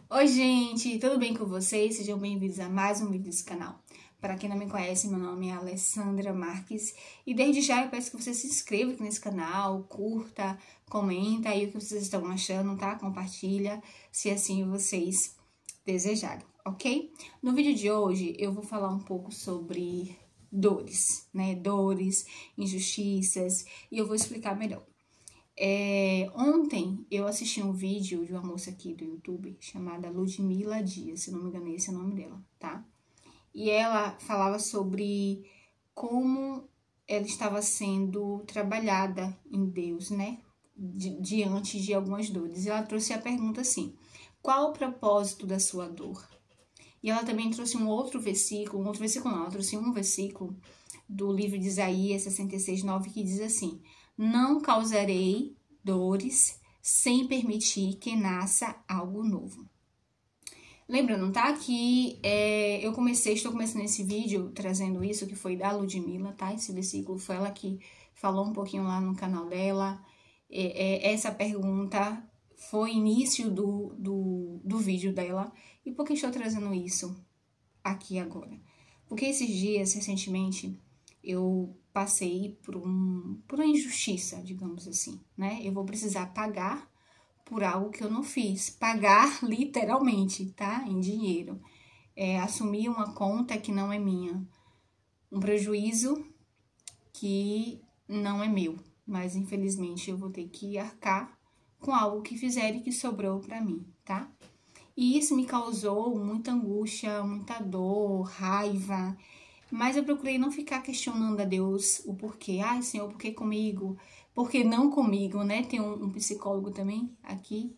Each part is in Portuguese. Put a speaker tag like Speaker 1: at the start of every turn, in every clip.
Speaker 1: Oi, gente, tudo bem com vocês? Sejam bem-vindos a mais um vídeo desse canal. Para quem não me conhece, meu nome é Alessandra Marques e desde já eu peço que você se inscreva aqui nesse canal, curta, comenta aí o que vocês estão achando, tá? Compartilha, se assim vocês desejarem, ok? No vídeo de hoje eu vou falar um pouco sobre dores, né? Dores, injustiças e eu vou explicar melhor. Ontem eu assisti um vídeo de uma moça aqui do YouTube chamada Ludmila Dias, se não me engano esse é o nome dela, tá? E ela falava sobre como ela estava sendo trabalhada em Deus, né? Diante de algumas dores. E ela trouxe a pergunta assim: qual o propósito da sua dor? E ela também trouxe ela trouxe um versículo do livro de Isaías 66:9 que diz assim: não causarei dores sem permitir que nasça algo novo. Lembrando, tá? Que estou começando esse vídeo trazendo isso, que foi da Ludmila, tá? Esse versículo foi ela que falou um pouquinho lá no canal dela. Essa pergunta foi início do vídeo dela. E por que estou trazendo isso aqui agora? Porque esses dias, recentemente, eu passei por uma injustiça, digamos assim, né? Eu vou precisar pagar por algo que eu não fiz. Pagar literalmente, tá? Em dinheiro. Assumir uma conta que não é minha. Um prejuízo que não é meu. Mas, infelizmente, eu vou ter que arcar com algo que fizeram e que sobrou pra mim, tá? E isso me causou muita angústia, muita dor, raiva. Mas eu procurei não ficar questionando a Deus o porquê. Ai, Senhor, por que comigo? Por que não comigo, né? Tem um psicólogo também aqui,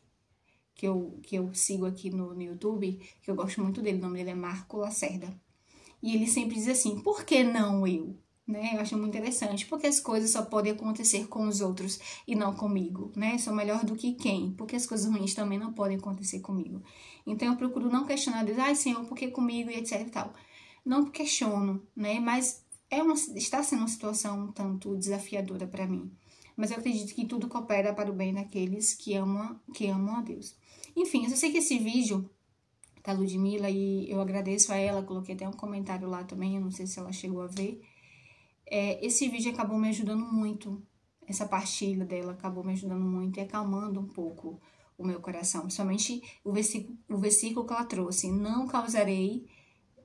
Speaker 1: que eu sigo aqui no YouTube, que eu gosto muito dele, o nome dele é Marco Lacerda. E ele sempre diz assim, por que não eu? Né? Eu acho muito interessante, porque as coisas só podem acontecer com os outros e não comigo, né? Sou melhor do que quem? Porque as coisas ruins também não podem acontecer comigo. Então eu procuro não questionar Deus, ai Senhor, por que comigo e etc e tal. Não questiono, né? Mas está sendo uma situação um tanto desafiadora para mim. Mas eu acredito que tudo coopera para o bem daqueles que amam a Deus. Enfim, eu só sei que esse vídeo da Ludmila, e eu agradeço a ela, coloquei até um comentário lá também, eu não sei se ela chegou a ver. Esse vídeo acabou me ajudando muito, essa partilha dela acabou me ajudando muito e acalmando um pouco o meu coração. Principalmente o versículo que ela trouxe, não causarei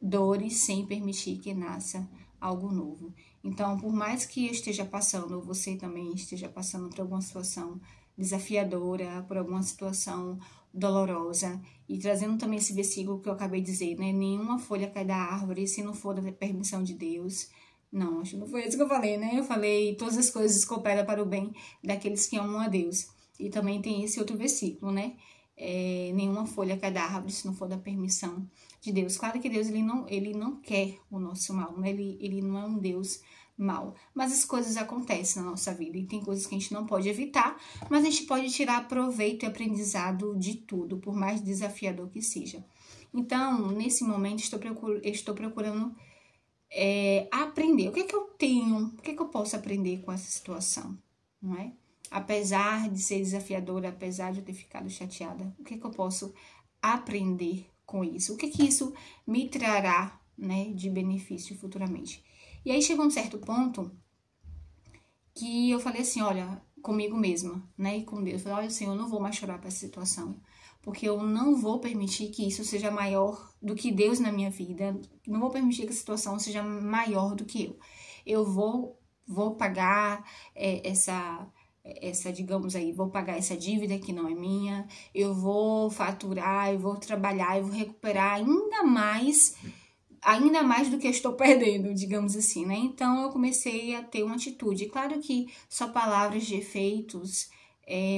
Speaker 1: dores sem permitir que nasça algo novo. Então, por mais que eu esteja passando, ou você também esteja passando por alguma situação desafiadora, por alguma situação dolorosa, e trazendo também esse versículo que eu acabei de dizer, né? Nenhuma folha cai da árvore se não for da permissão de Deus. Não, acho que não foi isso que eu falei, né? Eu falei, todas as coisas cooperam para o bem daqueles que amam a Deus. E também tem esse outro versículo, né? Nenhuma folha cai da árvore se não for da permissão de Deus. Claro que Deus ele não quer o nosso mal, né? Ele não é um Deus mal. Mas as coisas acontecem na nossa vida e tem coisas que a gente não pode evitar, mas a gente pode tirar proveito e aprendizado de tudo, por mais desafiador que seja. Então, nesse momento, estou procurando aprender. O que é que eu tenho? O que é que eu posso aprender com essa situação? Não é? Apesar de ser desafiadora, apesar de eu ter ficado chateada, o que é que eu posso aprender com isso? O que é que isso me trará, né, de benefício futuramente? E aí chegou um certo ponto que eu falei assim, olha, comigo mesma, né, e com Deus. Eu falei, olha, Senhor, eu não vou mais chorar para essa situação, porque eu não vou permitir que isso seja maior do que Deus na minha vida. Não vou permitir que a situação seja maior do que eu. Eu vou pagar digamos aí, vou pagar essa dívida que não é minha, eu vou faturar, eu vou trabalhar, eu vou recuperar ainda mais do que eu estou perdendo, digamos assim, né? Então, eu comecei a ter uma atitude. Claro que só palavras de efeitos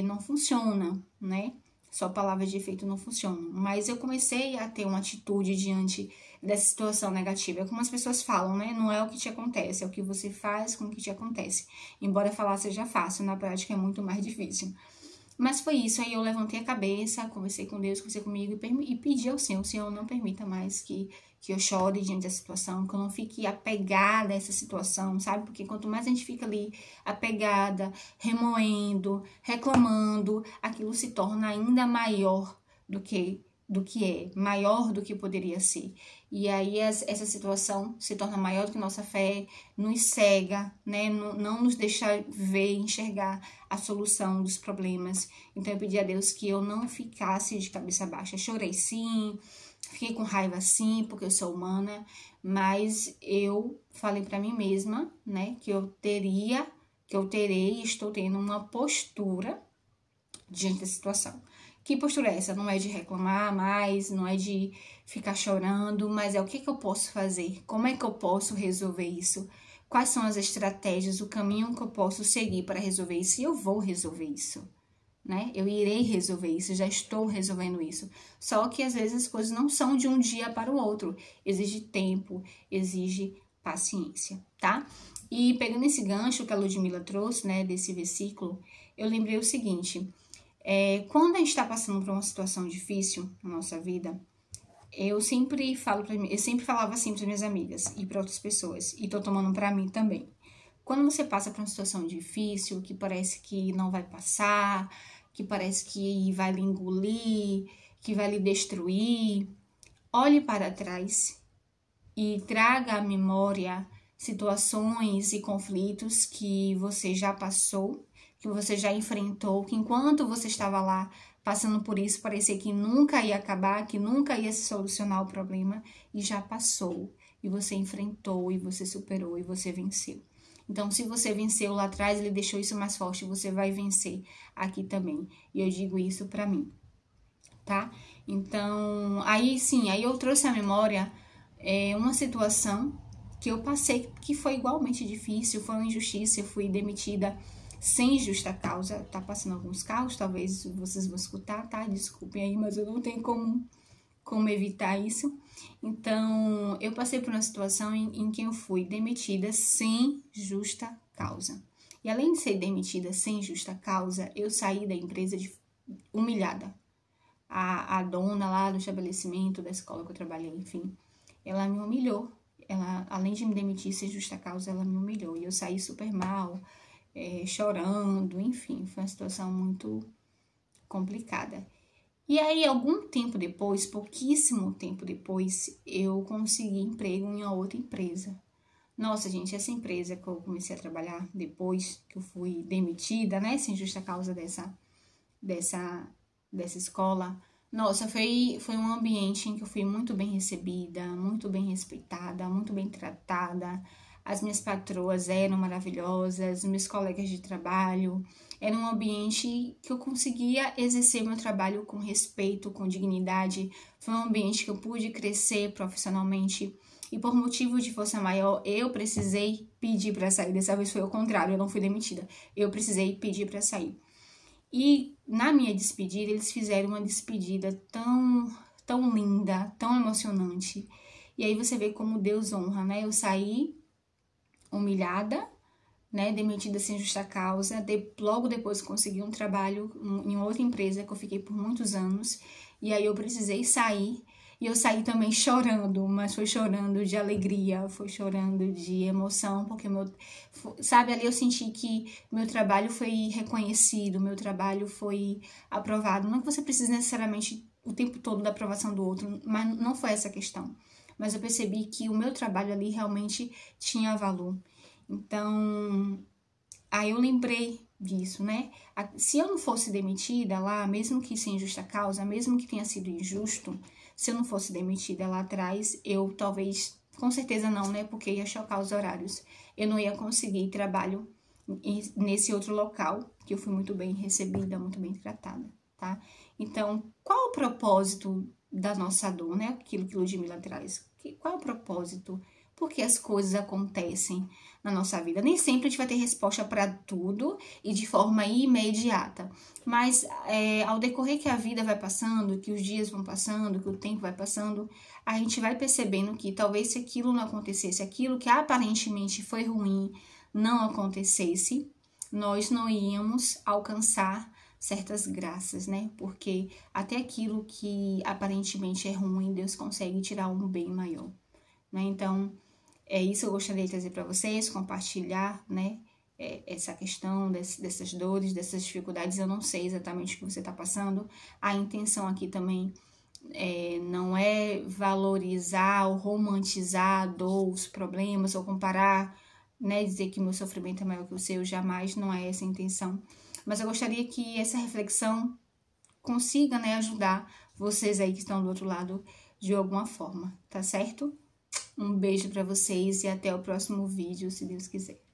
Speaker 1: não funcionam, né? Só palavras de efeito não funcionam. Mas eu comecei a ter uma atitude diante dessa situação negativa. É como as pessoas falam, né? Não é o que te acontece, é o que você faz com o que te acontece. Embora falar seja fácil, na prática é muito mais difícil. Mas foi isso, aí eu levantei a cabeça, conversei com Deus, conversei comigo e pedi ao Senhor, o Senhor não permita mais que eu chore diante da situação, que eu não fique apegada a essa situação, sabe? Porque quanto mais a gente fica ali apegada, remoendo, reclamando, aquilo se torna ainda maior do que do que é, maior do que poderia ser. E aí essa situação se torna maior do que nossa fé, nos cega, né? Não nos deixa ver, enxergar a solução dos problemas. Então eu pedi a Deus que eu não ficasse de cabeça baixa. Chorei sim, fiquei com raiva sim, porque eu sou humana, mas eu falei para mim mesma, né, que eu terei e estou tendo uma postura diante da situação. Que postura é essa? Não é de reclamar mais, não é de ficar chorando, mas é o que eu posso fazer? Como é que eu posso resolver isso? Quais são as estratégias, o caminho que eu posso seguir para resolver isso? E eu vou resolver isso, né? Eu irei resolver isso, já estou resolvendo isso. Só que às vezes as coisas não são de um dia para o outro. Exige tempo, exige paciência, tá? E pegando esse gancho que a Ludmila trouxe, né, desse versículo, eu lembrei o seguinte: quando a gente está passando por uma situação difícil na nossa vida, eu sempre falava assim para minhas amigas e para outras pessoas, e tô tomando para mim também. Quando você passa por uma situação difícil, que parece que não vai passar, que parece que vai lhe engolir, que vai lhe destruir, olhe para trás e traga à memória situações e conflitos que você já passou, que você já enfrentou, que enquanto você estava lá passando por isso, parecia que nunca ia acabar, que nunca ia se solucionar o problema, e já passou, e você enfrentou, e você superou, e você venceu. Então, se você venceu lá atrás, ele deixou isso mais forte, você vai vencer aqui também. E eu digo isso pra mim, tá? Então, aí eu trouxe à memória uma situação que eu passei, que foi igualmente difícil, foi uma injustiça, eu fui demitida sem justa causa. Tá passando alguns carros, talvez vocês vão escutar, tá? Desculpem aí, mas eu não tenho como evitar isso. Então, eu passei por uma situação em que eu fui demitida sem justa causa. E além de ser demitida sem justa causa, eu saí da empresa humilhada. A dona lá do estabelecimento, da escola que eu trabalhei, enfim, ela me humilhou. Ela, além de me demitir sem justa causa, ela me humilhou. E eu saí super mal, chorando, enfim, foi uma situação muito complicada. E aí, algum tempo depois, pouquíssimo tempo depois, eu consegui emprego em uma outra empresa. Nossa, gente, essa empresa que eu comecei a trabalhar depois que eu fui demitida, né, sem justa causa dessa escola, nossa, foi um ambiente em que eu fui muito bem recebida, muito bem respeitada, muito bem tratada. As minhas patroas eram maravilhosas, meus colegas de trabalho. Era um ambiente que eu conseguia exercer meu trabalho com respeito, com dignidade. Foi um ambiente que eu pude crescer profissionalmente. E por motivo de força maior, eu precisei pedir para sair. Dessa vez foi o contrário, eu não fui demitida. Eu precisei pedir para sair. E na minha despedida, eles fizeram uma despedida tão linda, tão emocionante. E aí você vê como Deus honra, né? Eu saí humilhada, né? Demitida sem justa causa. Logo depois consegui um trabalho em outra empresa que eu fiquei por muitos anos. E aí eu precisei sair. E eu saí também chorando, mas foi chorando de alegria, foi chorando de emoção, porque sabe, ali eu senti que meu trabalho foi reconhecido, meu trabalho foi aprovado. Não que você precise necessariamente o tempo todo da aprovação do outro, mas não foi essa a questão. Mas eu percebi que o meu trabalho ali realmente tinha valor. Então, aí eu lembrei disso, né? Se eu não fosse demitida lá, mesmo que sem justa causa, mesmo que tenha sido injusto, se eu não fosse demitida lá atrás, eu talvez, com certeza não, né? Porque ia chocar os horários. Eu não ia conseguir trabalho nesse outro local, que eu fui muito bem recebida, muito bem tratada, tá? Então, qual o propósito da nossa dor, né? Aquilo que Ludmila traz. Qual é o propósito? Por que as coisas acontecem na nossa vida? Nem sempre a gente vai ter resposta para tudo e de forma imediata. Mas ao decorrer que a vida vai passando, que os dias vão passando, que o tempo vai passando, a gente vai percebendo que talvez se aquilo não acontecesse, aquilo que aparentemente foi ruim não acontecesse, nós não íamos alcançar certas graças, né? Porque até aquilo que aparentemente é ruim, Deus consegue tirar um bem maior, né? Então, é isso que eu gostaria de trazer para vocês, compartilhar, né? Essa questão dessas dores, dessas dificuldades. Eu não sei exatamente o que você está passando. A intenção aqui também não é valorizar ou romantizar a dor, os problemas, ou comparar, né, dizer que meu sofrimento é maior que o seu, jamais, não é essa a intenção. Mas eu gostaria que essa reflexão consiga, né, ajudar vocês aí que estão do outro lado de alguma forma, tá certo? Um beijo para vocês e até o próximo vídeo, se Deus quiser.